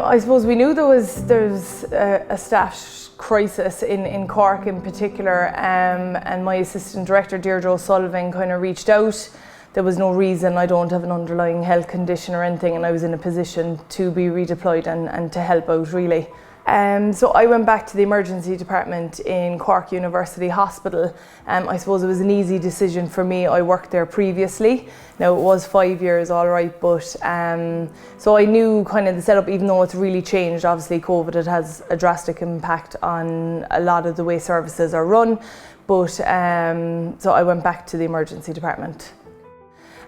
I suppose we knew there's a staff crisis in Cork in particular, and my assistant director Deirdre O'Sullivan kind of reached out. There was no reason, I don't have an underlying health condition or anything, and I was in a position to be redeployed and to help out really. So I went back to the emergency department in Cork University Hospital. I suppose it was an easy decision for me. I worked there previously. Now it was 5 years, all right, but so I knew kind of the setup, even though it's really changed. Obviously COVID, it has a drastic impact on a lot of the way services are run, but so I went back to the emergency department.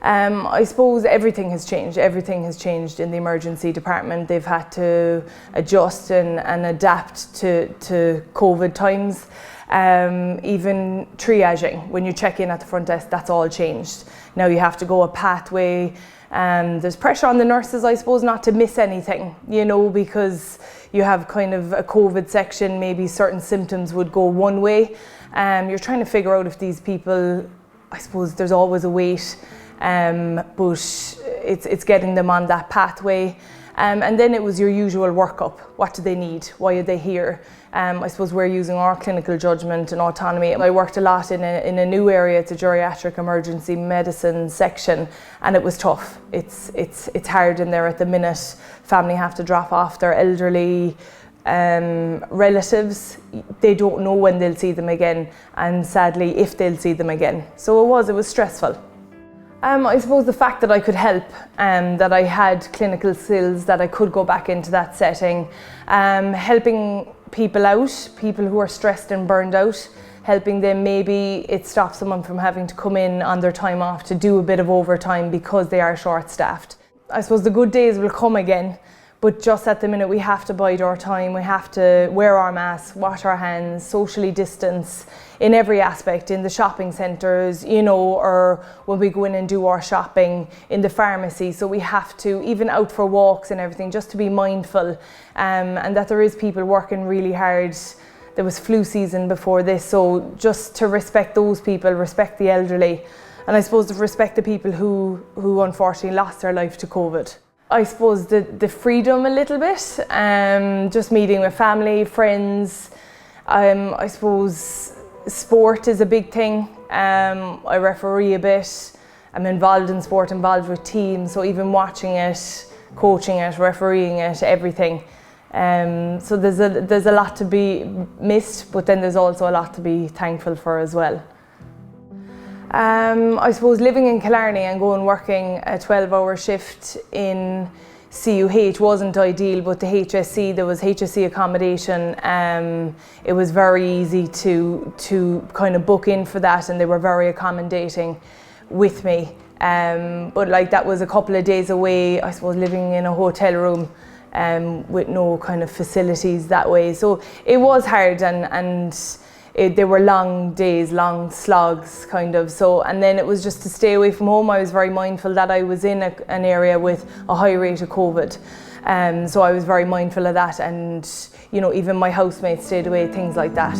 I suppose everything has changed. Everything has changed in the emergency department. They've had to adjust and adapt to COVID times. Even triaging, when you check in at the front desk, that's all changed. Now you have to go a pathway. There's pressure on the nurses, I suppose, not to miss anything, you know, because you have kind of a COVID section, maybe certain symptoms would go one way. You're trying to figure out if these people, I suppose there's always a wait. But it's getting them on that pathway. And then it was your usual workup. What do they need? Why are they here? I suppose we're using our clinical judgment and autonomy. I worked a lot in a new area. It's a geriatric emergency medicine section, and it was tough. It's hard in there at the minute. Family have to drop off their elderly relatives. They don't know when they'll see them again, and sadly, if they'll see them again. So it was stressful. I suppose the fact that I could help, that I had clinical skills, that I could go back into that setting, helping people out, people who are stressed and burned out, helping them, maybe it stops someone from having to come in on their time off to do a bit of overtime because they are short-staffed. I suppose the good days will come again, but just at the minute we have to bide our time, we have to wear our masks, wash our hands, socially distance in every aspect, in the shopping centres, you know, or when we go in and do our shopping in the pharmacy. So we have to, even out for walks and everything, just to be mindful, and that there is people working really hard. There was flu season before this, so just to respect those people, respect the elderly, and I suppose to respect the people who unfortunately lost their life to COVID. I suppose the freedom a little bit, just meeting with family, friends. I suppose sport is a big thing. I referee a bit. I'm involved in sport, involved with teams, so even watching it, coaching it, refereeing it, everything. So there's a lot to be missed, but then there's also a lot to be thankful for as well. I suppose living in Killarney and going working a 12-hour shift in CUH wasn't ideal, but the HSC, there was HSC accommodation. It was very easy to kind of book in for that, and they were very accommodating with me. But like that was a couple of days away, I suppose, living in a hotel room with no kind of facilities that way. So it was hard, and they were long days, long slogs kind of. So, and then it was just to stay away from home. I was very mindful that I was in an area with a high rate of COVID. So I was very mindful of that, and you know, even my housemates stayed away, things like that.